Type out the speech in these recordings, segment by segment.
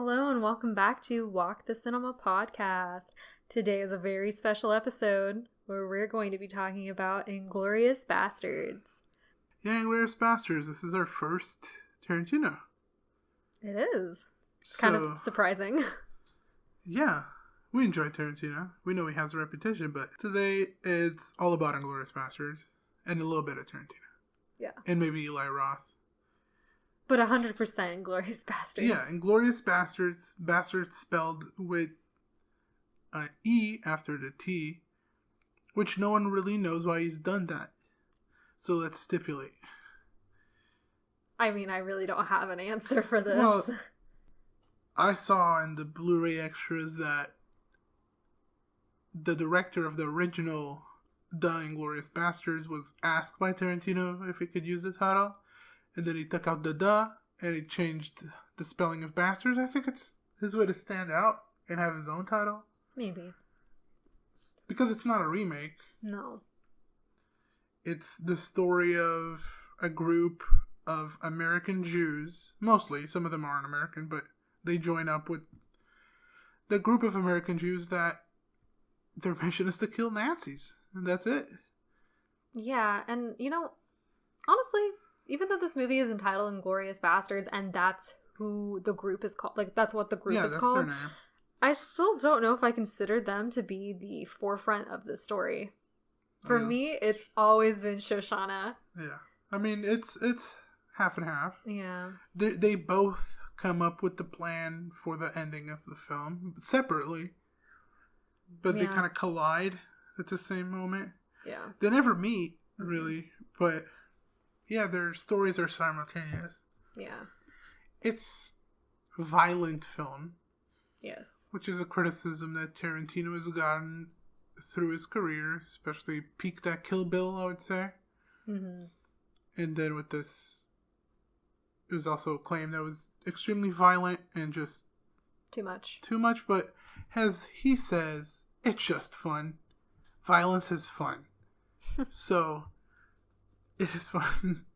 Hello and welcome back to Walk the Cinema podcast. Today is a very special episode where we're going to be talking about Inglorious Basterds. Yeah, Inglorious Basterds. This is our first Tarantino. It is. It's kind of surprising. Yeah, we enjoy Tarantino. We know he has a reputation, but today it's all about Inglorious Basterds and a little bit of Tarantino. Yeah. And maybe Eli Roth. But 100% Inglorious Basterds. Yeah, Inglorious Basterds. Bastards spelled with an E after the T, which no one really knows why he's done that. So let's stipulate. I mean, I really don't have an answer for this. Well, I saw in the Blu-ray extras that the director of the original The Inglorious Basterds was asked by Tarantino if he could use the title. And then he took out the "duh" and he changed the spelling of bastards. I think it's his way to stand out and have his own title. Maybe. Because it's not a remake. No. It's the story of a group of American Jews. Mostly, some of them aren't American, but they join up with the group of American Jews that their mission is to kill Nazis. And that's it. Yeah, and honestly, even though this movie is entitled Inglorious Basterds and that's who the group is called, like that's what the group is called, their name. I still don't know if I consider them to be the forefront of the story. For me, it's always been Shoshana. Yeah. I mean, it's half and half. Yeah. They both come up with the plan for the ending of the film separately, but they kind of collide at the same moment. Yeah. They never meet, really, but yeah, their stories are simultaneous. Yeah. It's a violent film. Yes. Which is a criticism that Tarantino has gotten through his career, especially peaked at Kill Bill, I would say. Mm-hmm. And then with this, it was also a claim that was extremely violent and just... Too much, but as he says, it's just fun. Violence is fun. So, it is fun.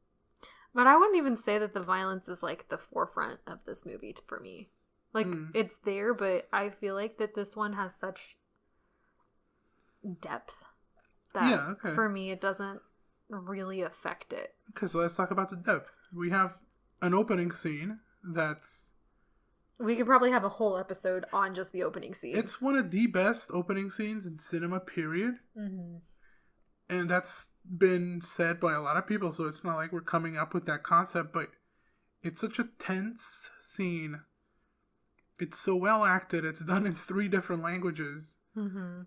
But I wouldn't even say that the violence is like the forefront of this movie for me. Like, it's there, but I feel like that this one has such depth that for me it doesn't really affect it. Okay, so let's talk about the depth. We have an opening scene that's... We could probably have a whole episode on just the opening scene. It's one of the best opening scenes in cinema, period. Mm-hmm. And that's been said by a lot of people, so it's not like we're coming up with that concept, but it's such a tense scene. It's so well acted. It's done in 3 different languages. Mm-hmm.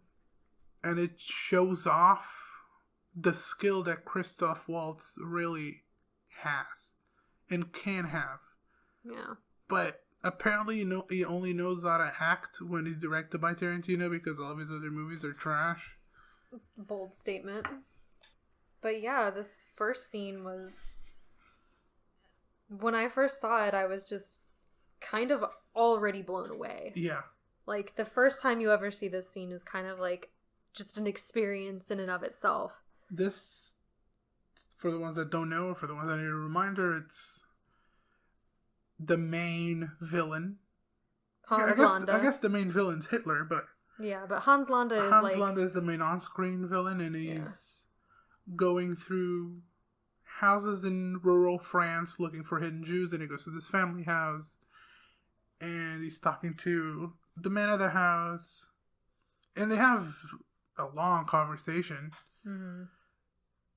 And it shows off the skill that Christoph Waltz really has and can have. Yeah. But apparently, he only knows how to act when he's directed by Tarantino because all of his other movies are trash. Bold statement. But yeah, this first scene was... When I first saw it, I was just kind of already blown away. Yeah. Like, the first time you ever see this scene is kind of like just an experience in and of itself. This, for the ones that don't know, or for the ones that need a reminder, it's the main villain. Hans Landa. I guess the main villain's Hitler, but... Yeah, but Hans Landa is Hans Landa is the main on-screen villain, and he's going through houses in rural France looking for hidden Jews, and he goes to this family house, and he's talking to the man of the house, and they have a long conversation,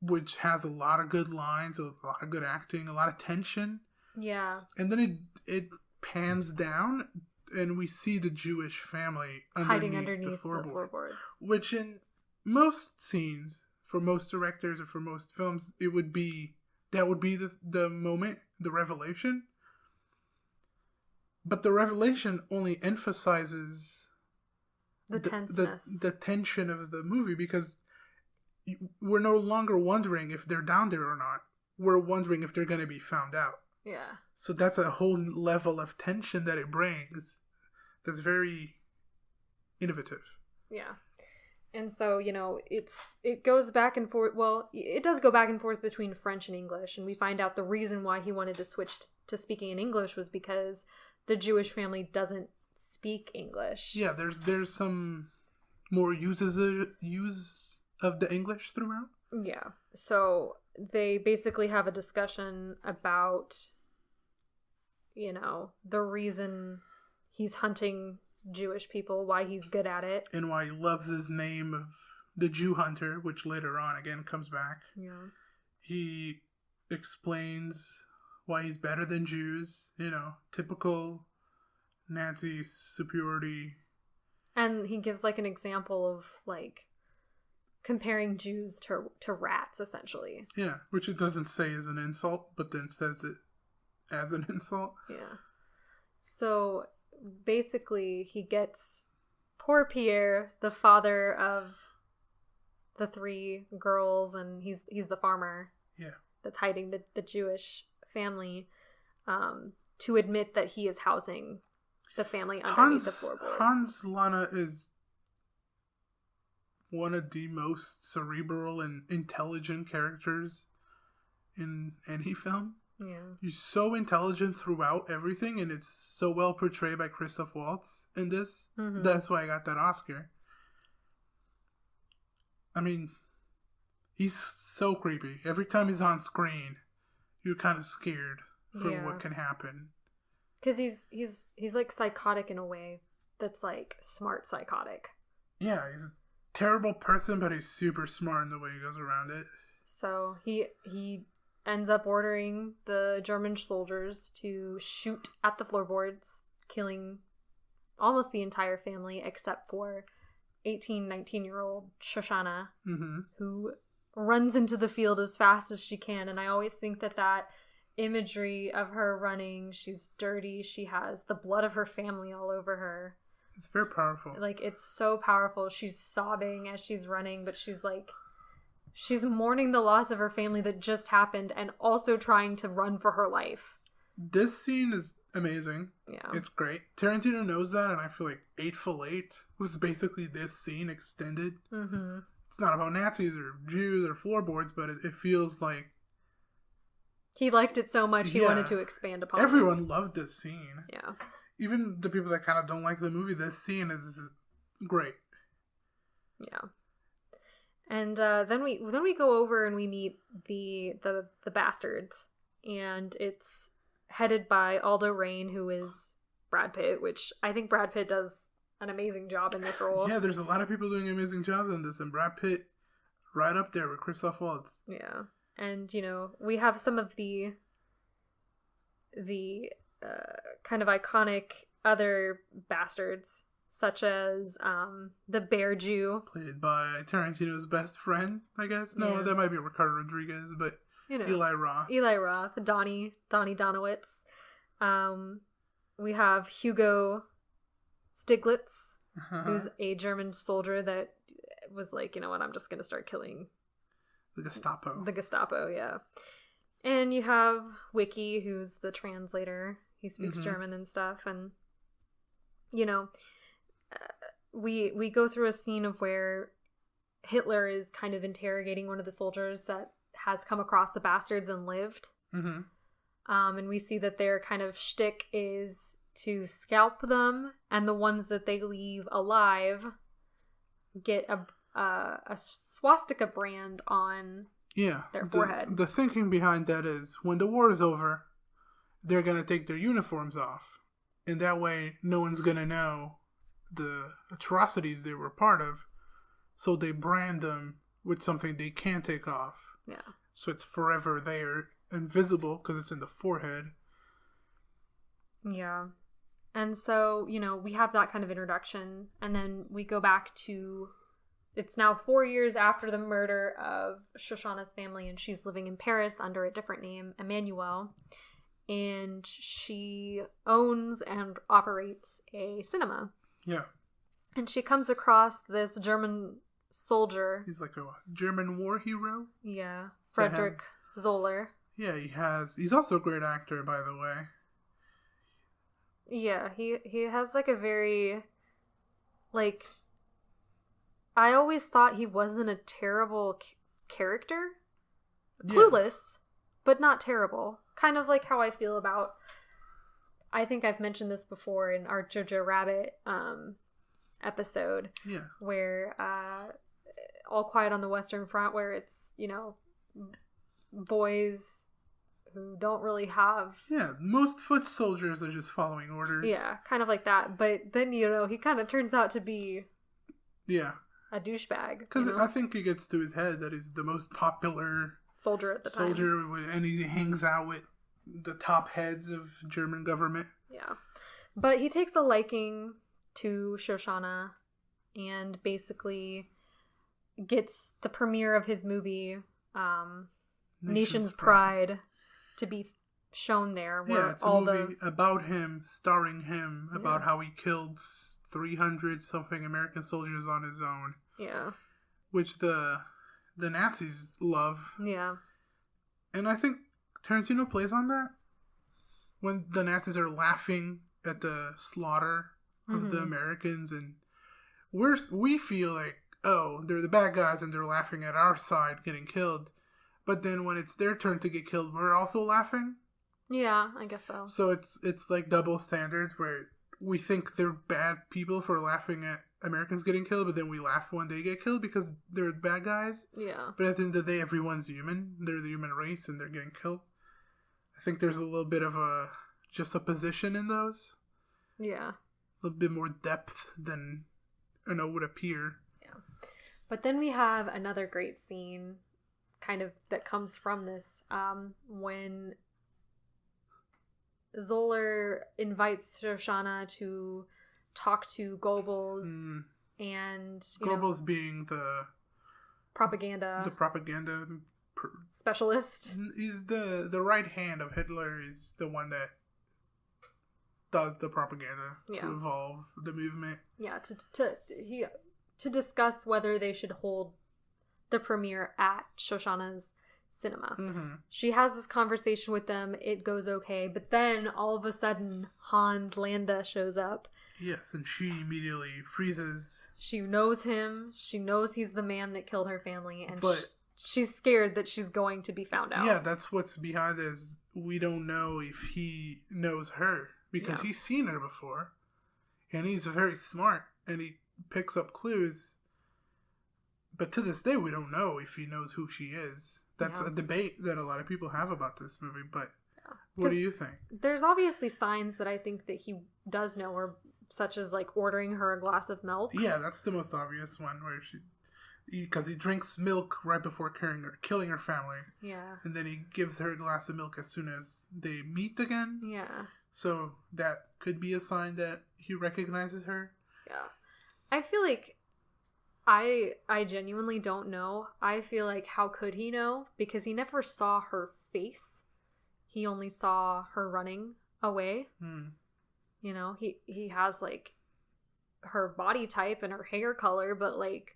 which has a lot of good lines, a lot of good acting, a lot of tension. Yeah. And then it pans down, and we see the Jewish family hiding underneath the floorboards. Which in most scenes, for most directors or for most films, that would be the moment, the revelation. But the revelation only emphasizes the tenseness. The tension of the movie, because we're no longer wondering if they're down there or not. We're wondering if they're going to be found out. Yeah. So that's a whole level of tension that it brings that's very innovative. Yeah. And so, it goes back and forth. Well, it does go back and forth between French and English. And we find out the reason why he wanted to switch to speaking in English was because the Jewish family doesn't speak English. Yeah, there's some more use of the English throughout. Yeah. So they basically have a discussion about, the reason he's hunting Jewish people, why he's good at it. And why he loves his name of the Jew Hunter, which later on again comes back. Yeah. He explains why he's better than Jews, typical Nazi superiority. And he gives like an example of like comparing Jews to rats, essentially. Yeah, which it doesn't say as an insult, but then says it as an insult. Yeah. So basically he gets poor Pierre, the father of the 3 girls, and he's the farmer. Yeah. That's hiding the Jewish family, to admit that he is housing the family underneath the floorboards. Hans Lana is one of the most cerebral and intelligent characters in any film. Yeah. He's so intelligent throughout everything, and it's so well portrayed by Christoph Waltz in this. Mm-hmm. That's why I got that Oscar. I mean, he's so creepy. Every time he's on screen, you're kind of scared for what can happen. Because he's like psychotic in a way that's like smart psychotic. Yeah, he's a terrible person, but he's super smart in the way he goes around it. So he ends up ordering the German soldiers to shoot at the floorboards, killing almost the entire family except for 19-year-old Shoshana, mm-hmm. who runs into the field as fast as she can. And I always think that imagery of her running, she's dirty, she has the blood of her family all over her. It's very powerful. Like, it's so powerful. She's sobbing as she's running, but she's mourning the loss of her family that just happened and also trying to run for her life. This scene is amazing. Yeah. It's great. Tarantino knows that, and I feel like Eightful Eight was basically this scene extended. Mm-hmm. It's not about Nazis or Jews or floorboards, but it feels like he liked it so much he wanted to expand upon it. Everyone loved this scene. Yeah. Even the people that kind of don't like the movie, this scene is great. Yeah. And then we go over and we meet the Bastards, and it's headed by Aldo Raine, who is Brad Pitt, which I think Brad Pitt does an amazing job in this role. Yeah, there's a lot of people doing amazing jobs in this, and Brad Pitt right up there with Christoph Waltz. Yeah. And, we have some of the kind of iconic other bastards, such as the Bear Jew. Played by Tarantino's best friend, I guess. No, that might be Ricardo Rodriguez, but Eli Roth. Eli Roth, Donnie Donowitz. We have Hugo Stiglitz, who's a German soldier that was like, you know what, I'm just going to start killing the Gestapo. The Gestapo, yeah. And you have Wiki, who's the translator. He speaks German and stuff. And, we go through a scene of where Hitler is kind of interrogating one of the soldiers that has come across the bastards and lived. Mm-hmm. And we see that their kind of shtick is to scalp them, and the ones that they leave alive get a swastika brand on their forehead. The thinking behind that is when the war is over, they're going to take their uniforms off. And that way, no one's going to know the atrocities they were part of. So they brand them with something they can't take off. Yeah. So it's forever there, invisible, because it's in the forehead. Yeah. And so, we have that kind of introduction. And then we go back to... It's now 4 years after the murder of Shoshana's family, and she's living in Paris under a different name, Emmanuelle. And she owns and operates a cinema. Yeah. And she comes across this German soldier. He's like a German war hero. Yeah. Frederick Zoller. Yeah, he's also a great actor, by the way. Yeah, he has like a very, like... I always thought he wasn't a terrible character. Clueless, but not terrible. Kind of like how I feel about I think I've mentioned this before in our Jojo Rabbit episode. Yeah. Where All Quiet on the Western Front, where it's, boys who don't really have... Yeah, most foot soldiers are just following orders. Yeah, kind of like that. But then, he kind of turns out to be... Yeah. A douchebag. Because I think it gets to his head that he's the most popular... soldier at the time. And he hangs out with the top heads of German government. Yeah. But he takes a liking to Shoshana and basically gets the premiere of his movie, Nation's Pride, to be shown there. Where it's a movie about him, starring him, about how he killed 300 something American soldiers on his own. Yeah. Which the Nazis love. Yeah. And I think Tarantino plays on that. When the Nazis are laughing at the slaughter of the Americans, and we feel like, oh, they're the bad guys and they're laughing at our side getting killed. But then when it's their turn to get killed, we're also laughing. Yeah, I guess so. So it's like double standards where we think they're bad people for laughing at Americans getting killed, but then we laugh when they get killed because they're bad guys. Yeah. But at the end of the day, everyone's human. They're the human race and they're getting killed. I think there's a little bit of just a position in those. Yeah. A little bit more depth than, would appear. Yeah. But then we have another great scene kind of that comes from this, when Zoller invites Shoshana to talk to Goebbels, and Goebbels being the propaganda specialist. He's the right hand of Hitler. He's the one that does the propaganda to evolve the movement. Yeah, to discuss whether they should hold the premiere at Shoshana's cinema. Mm-hmm. She has this conversation with them. It goes okay, but then all of a sudden Hans Landa shows up. Yes, and she immediately freezes. She knows him. She knows he's the man that killed her family, and she's scared that she's going to be found out. Yeah, that's what's behind this. We don't know if he knows her because he's seen her before, and he's very smart and he picks up clues. But to this day, we don't know if he knows who she is. That's a debate that a lot of people have about this movie, but what do you think? There's obviously signs that I think that he does know her, such as like ordering her a glass of milk. Yeah, that's the most obvious one, where because he drinks milk right before killing her family. Yeah. And then he gives her a glass of milk as soon as they meet again. Yeah. So that could be a sign that he recognizes her. Yeah. I feel like I genuinely don't know. I feel like how could he know? Because he never saw her face. He only saw her running away. He has like her body type and her hair color, but like,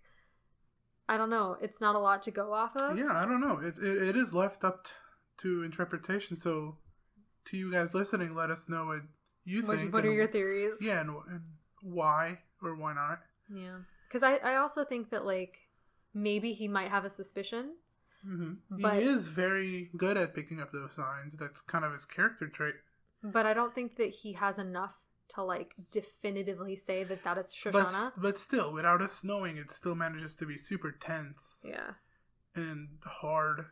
I don't know. It's not a lot to go off of. Yeah, I don't know. It is left up to interpretation. So to you guys listening, let us know what you think. What are your theories? Yeah, and why or why not. Yeah. Because I also think that, like, maybe he might have a suspicion. Mm-hmm. But he is very good at picking up those signs. That's kind of his character trait. But I don't think that he has enough to, like, definitively say that is Shoshana. But still, without us knowing, it still manages to be super tense. Yeah. And hard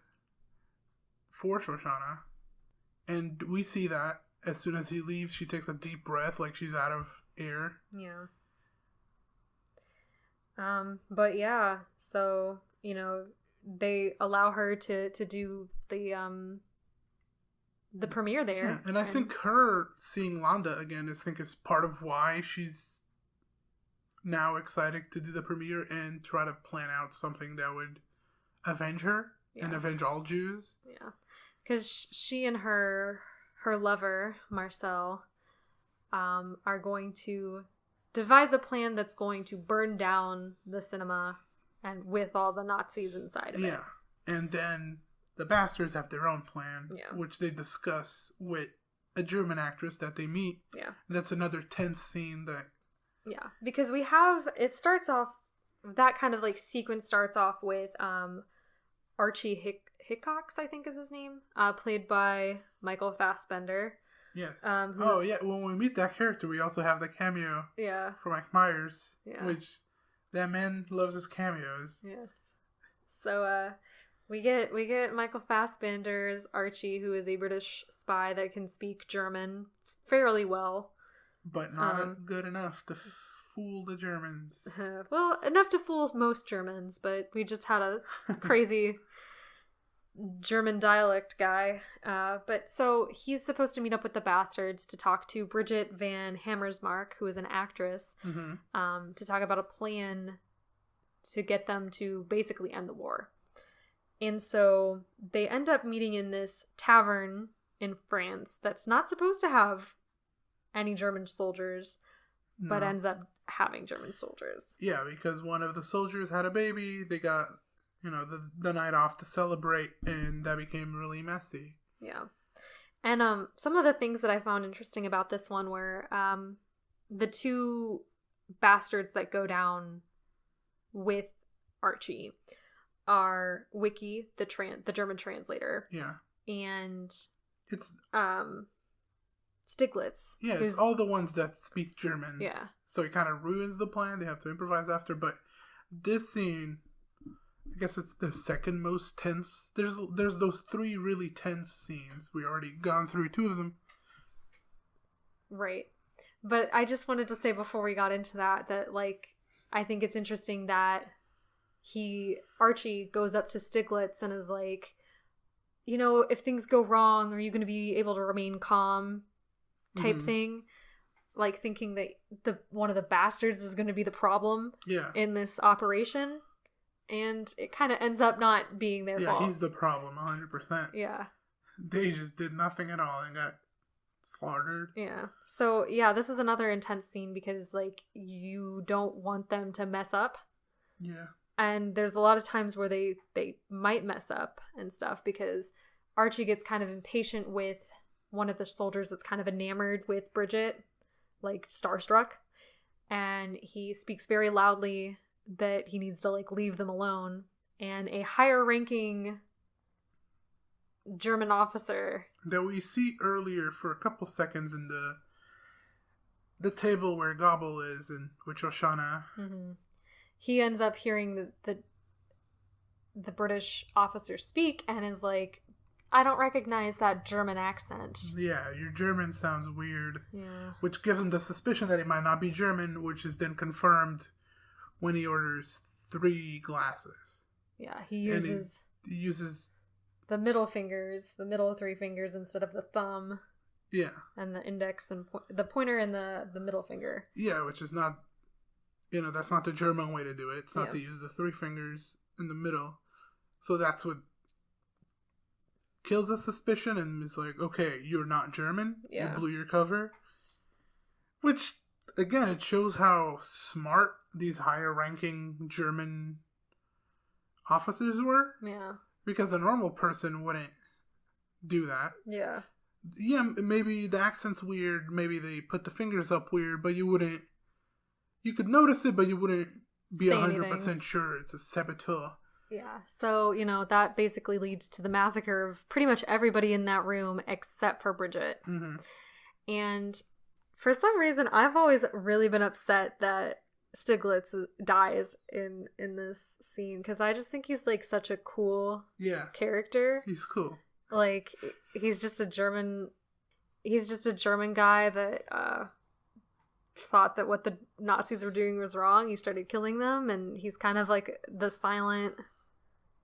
for Shoshana. And we see that as soon as he leaves, she takes a deep breath like she's out of air. Yeah. But yeah, so, they allow her to do the premiere there. Yeah, and I think her seeing Landa again is part of why she's now excited to do the premiere and try to plan out something that would avenge her and avenge all Jews. Yeah. Because she and her lover, Marcel, are going to devise a plan that's going to burn down the cinema and with all the Nazis inside of it. Yeah. And then the Bastards have their own plan, which they discuss with a German actress that they meet. Yeah. That's another tense scene that... Yeah. Because it starts off, that kind of like sequence starts off with Archie Hickox, I think is his name, played by Michael Fassbender, Yeah. Who's, yeah. When we meet that character, we also have the cameo. Yeah. For Mike Myers. Yeah. Which that man loves his cameos. Yes. So we get Michael Fassbender's Archie, who is a British spy that can speak German fairly well, but not good enough to fool the Germans. Well, enough to fool most Germans, but we just had a crazy German dialect guy. But so he's supposed to meet up with the Bastards to talk to Bridget Van Hammersmark, who is an actress, to talk about a plan to get them to basically end the war. And so they end up meeting in this tavern in France that's not supposed to have any German soldiers, but ends up having German soldiers. Yeah, because one of the soldiers had a baby. They got, the night off to celebrate, and that became really messy. Yeah. And some of the things that I found interesting about this one were the two bastards that go down with Archie are Wiki, the German translator. Yeah. And it's Stiglitz. Yeah, it's all the ones that speak German. Yeah. So it kind of ruins the plan. They have to improvise after. But this scene, I guess it's the second most tense. There's those three really tense scenes. We already gone through two of them. Right. But I just wanted to say before we got into that I think it's interesting that Archie goes up to Stiglitz and is like, if things go wrong, are you going to be able to remain calm type thing? Like thinking that one of the bastards is going to be the problem in this operation. And it kind of ends up not being their fault. Yeah, he's the problem, 100%. Yeah. They just did nothing at all and got slaughtered. Yeah. So, yeah, this is another intense scene because, you don't want them to mess up. Yeah. And there's a lot of times where they might mess up and stuff because Archie gets kind of impatient with one of the soldiers that's kind of enamored with Bridget, starstruck. And he speaks very loudly that he needs to, leave them alone. And a higher ranking German officer that we see earlier for a couple seconds in the table where Gobble is and with Shoshana. He ends up hearing the British officer speak and is like, I don't recognize that German accent. Yeah, your German sounds weird. Yeah. Which gives him the suspicion that he might not be German, which is then confirmed when he orders 3 glasses. Yeah, he uses the middle 3 fingers instead of the thumb. Yeah. And the index and the pointer and the middle finger. Yeah, which is not, that's not the German way to do it. It's not to use the 3 fingers in the middle. So that's what kills the suspicion and is like, okay, you're not German. Yeah. You blew your cover. Which, again, it shows how smart these higher ranking German officers were. Yeah. Because a normal person wouldn't do that. Yeah. Yeah, maybe the accent's weird, maybe they put the fingers up weird, but you could notice it, but you wouldn't be 100% sure it's a saboteur. Yeah, so, that basically leads to the massacre of pretty much everybody in that room except for Bridget. Mm-hmm. And for some reason, I've always really been upset that Stiglitz dies in this scene, because I just think he's, such a cool character. He's cool. He's just a German guy that thought that what the Nazis were doing was wrong. He started killing them, and he's kind of the silent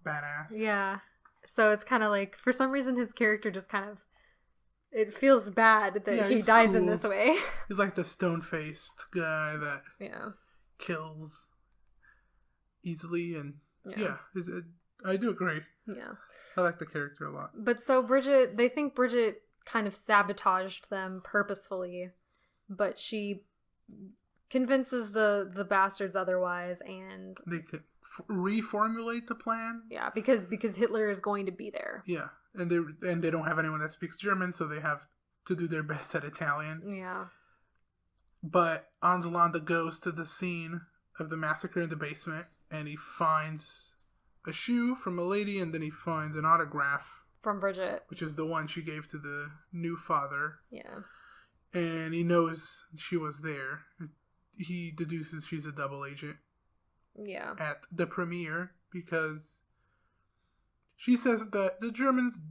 badass. Yeah. So it's kind of for some reason his character just kind of, it feels bad that he dies in this way. He's the stone-faced guy that kills easily, and I do agree. Yeah. I like the character a lot. But so they think Bridget kind of sabotaged them purposefully, but she convinces the bastards otherwise, and they could reformulate the plan. Yeah, because Hitler is going to be there. Yeah, and they don't have anyone that speaks German, so they have to do their best at Italian. Yeah. But Anzalanda goes to the scene of the massacre in the basement, and he finds a shoe from a lady, and then he finds an autograph From Bridget. Which is the one she gave to the new father. Yeah. And he knows she was there. He deduces she's a double agent. Yeah. At the premiere, because she says that the Germans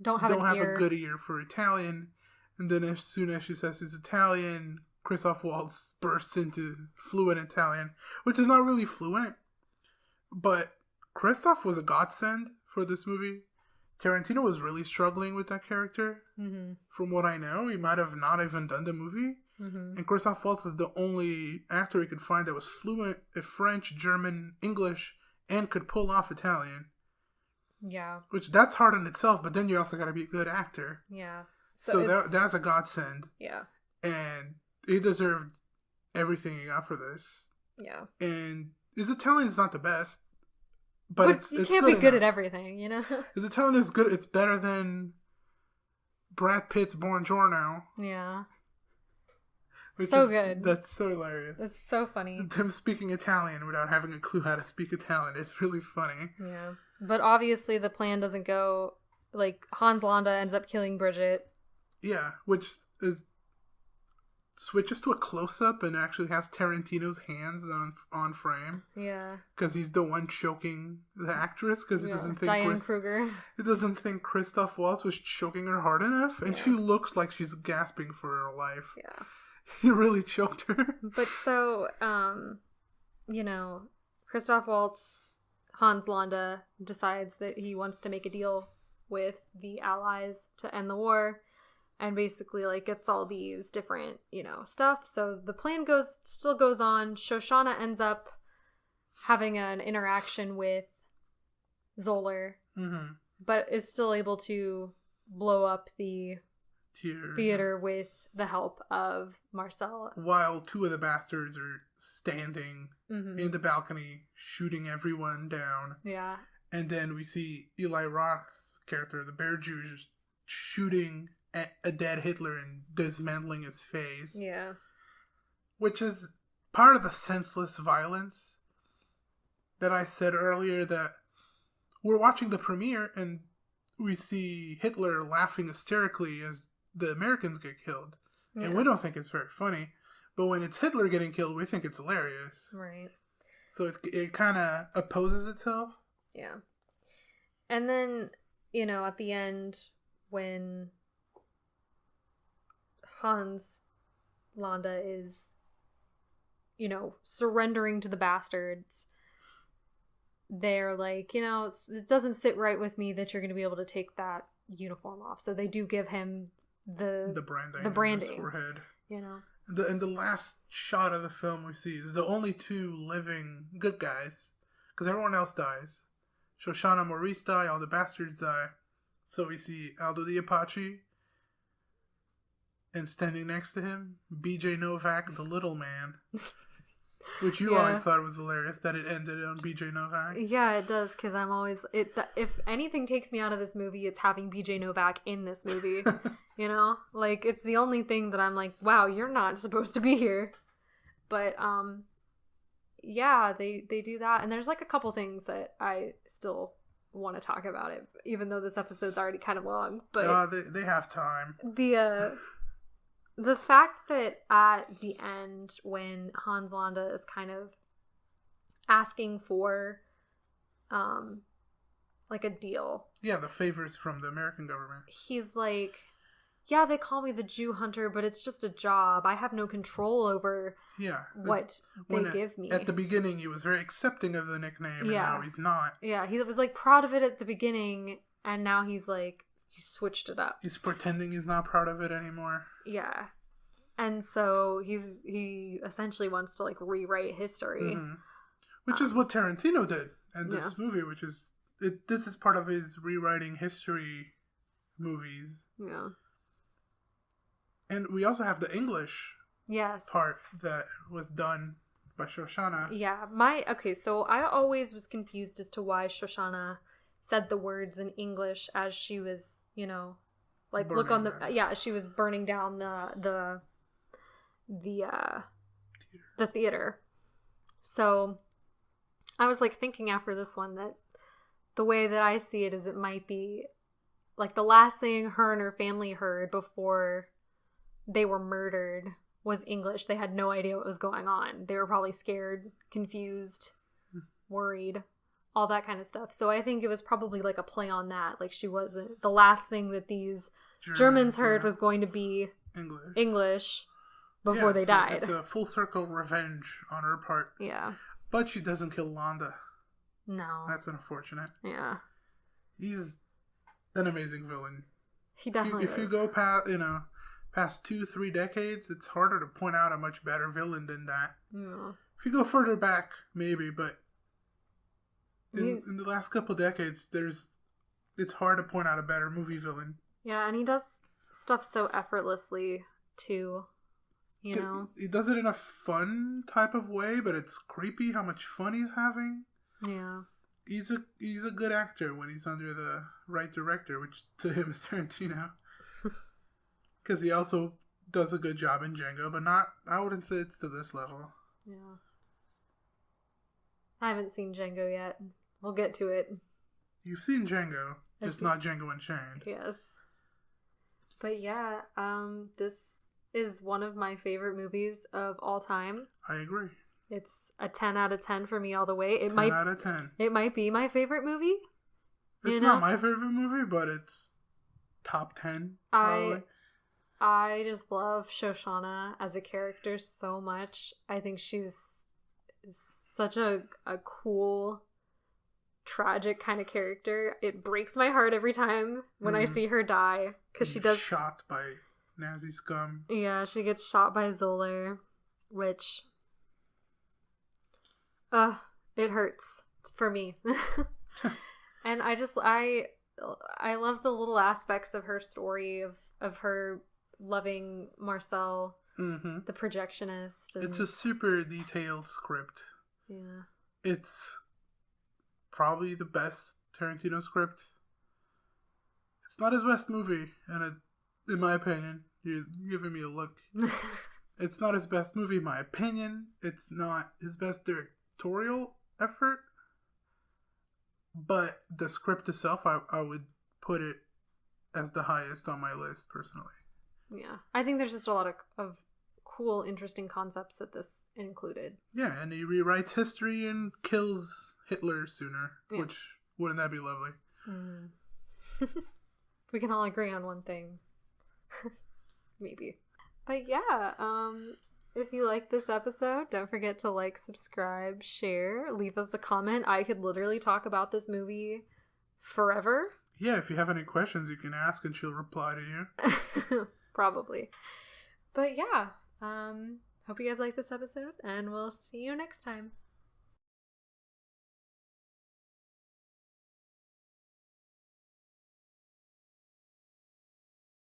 don't have a good ear for Italian. And then as soon as she says he's Italian, Christoph Waltz bursts into fluent Italian, which is not really fluent. But Christoph was a godsend for this movie. Tarantino was really struggling with that character. Mm-hmm. From what I know, he might have not even done the movie. Mm-hmm. And Christoph Waltz is the only actor he could find that was fluent in French, German, English, and could pull off Italian. Yeah. Which, that's hard in itself, but then you also got to be a good actor. Yeah. So that's a godsend. Yeah. And he deserved everything he got for this. Yeah. And his Italian's not the best. But you can't be good at everything, you know? His Italian is good. It's better than Brad Pitt's Buongiorno. Yeah. Good. That's so hilarious. It's so funny. Him speaking Italian without having a clue how to speak Italian. It's really funny. Yeah. But obviously the plan doesn't go... Like, Hans Landa ends up killing Bridget. Yeah, which is... switches to a close-up and actually has Tarantino's hands on frame. Yeah. Because he's the one choking the actress, because he doesn't think... Diane Kruger. He doesn't think Christoph Waltz was choking her hard enough, and she looks like she's gasping for her life. Yeah. He really choked her. But so, Christoph Waltz, Hans Landa, decides that he wants to make a deal with the Allies to end the war. And basically, like, gets all these different, stuff. So the plan still goes on. Shoshana ends up having an interaction with Zoller, but is still able to blow up the theater with the help of Marcel. While two of the bastards are standing in the balcony, shooting everyone down. Yeah. And then we see Eli Roth's character, the Bear Jew, just shooting at a dead Hitler and dismantling his face. Yeah. Which is part of the senseless violence that I said earlier, that we're watching the premiere and we see Hitler laughing hysterically as the Americans get killed. Yeah. And we don't think it's very funny. But when it's Hitler getting killed, we think it's hilarious. Right. So it kind of opposes itself. Yeah. And then, at the end, when Hans Landa is, surrendering to the bastards, they're like, it doesn't sit right with me that you're going to be able to take that uniform off. So they do give him the branding on his forehead. And the last shot of the film we see is the only two living good guys, because everyone else dies. Shoshana Maurice die, all the bastards die. So we see Aldo the Apache, and standing next to him, BJ Novak, the little man. Which you always thought was hilarious, that it ended on BJ Novak. Yeah, it does, because I'm always... if anything takes me out of this movie, it's having BJ Novak in this movie. Like, it's the only thing that I'm like, wow, you're not supposed to be here. But, they do that. And there's, like, a couple things that I still want to talk about it, even though this episode's already kind of long. But they have time. The fact that at the end, when Hans Landa is kind of asking for, like, a deal. Yeah, the favors from the American government. He's like, yeah, they call me the Jew hunter, but it's just a job. I have no control over what they give me. At the beginning, he was very accepting of the nickname, and now he's not. Yeah, he was, like, proud of it at the beginning, and now he's, like, he switched it up. He's pretending he's not proud of it anymore. Yeah. And so he essentially wants to, like, rewrite history. Mm-hmm. Which is what Tarantino did in this movie, which is... this is part of his rewriting history movies. Yeah. And we also have the English part that was done by Shoshana. Yeah. So I always was confused as to why Shoshana said the words in English as she was, like, burning look on the... down. Yeah, she was burning down the theater. So I was, like, thinking after this one that the way that I see it is it might be like, the last thing her and her family heard before they were murdered was English. They had no idea what was going on. They were probably scared, confused, worried, all that kind of stuff. So I think it was probably like a play on that. Like, she wasn't, the last thing that these Germans heard was going to be English before they died. It's a full circle revenge on her part. Yeah. But she doesn't kill Londa. No. That's unfortunate. Yeah. He's an amazing villain. He definitely If you go past 2-3 decades, it's harder to point out a much better villain than that. Yeah. If you go further back, maybe, but in the last couple decades, it's hard to point out a better movie villain. Yeah, and he does stuff so effortlessly, too. You know? He does it in a fun type of way, but it's creepy how much fun he's having. Yeah. He's a good actor when he's under the right director, which to him is Tarantino. Because he also does a good job in Django, but I wouldn't say it's to this level. Yeah. I haven't seen Django yet. We'll get to it. You've seen Django, just not Django Unchained. Yes. But yeah, this is one of my favorite movies of all time. I agree. It's a 10 out of 10 for me all the way. 10 out of 10. It might be my favorite movie. It's not my favorite movie, but it's top 10, probably. I just love Shoshana as a character so much. I think she's such a cool, tragic kind of character. It breaks my heart every time when I see her die. Because she does... shot by Nazi scum. Yeah, she gets shot by Zoller, which... it hurts for me. And I love the little aspects of her story of her loving Marcel, the projectionist. It's a super detailed script. Yeah. It's probably the best Tarantino script. It's not his best movie, and in my opinion, you're giving me a look. It's not his best movie, in my opinion. It's not his best directorial effort. But the script itself, I would put it as the highest on my list, personally. Yeah. I think there's just a lot of cool, interesting concepts that this included. Yeah, and he rewrites history and kills Hitler sooner, which, wouldn't that be lovely? We can all agree on one thing. Maybe. But yeah, if you like this episode, don't forget to like, subscribe, share, leave us a comment. I could literally talk about this movie forever. Yeah, if you have any questions, you can ask and she'll reply to you. Probably. But yeah, hope you guys like this episode, and we'll see you next time.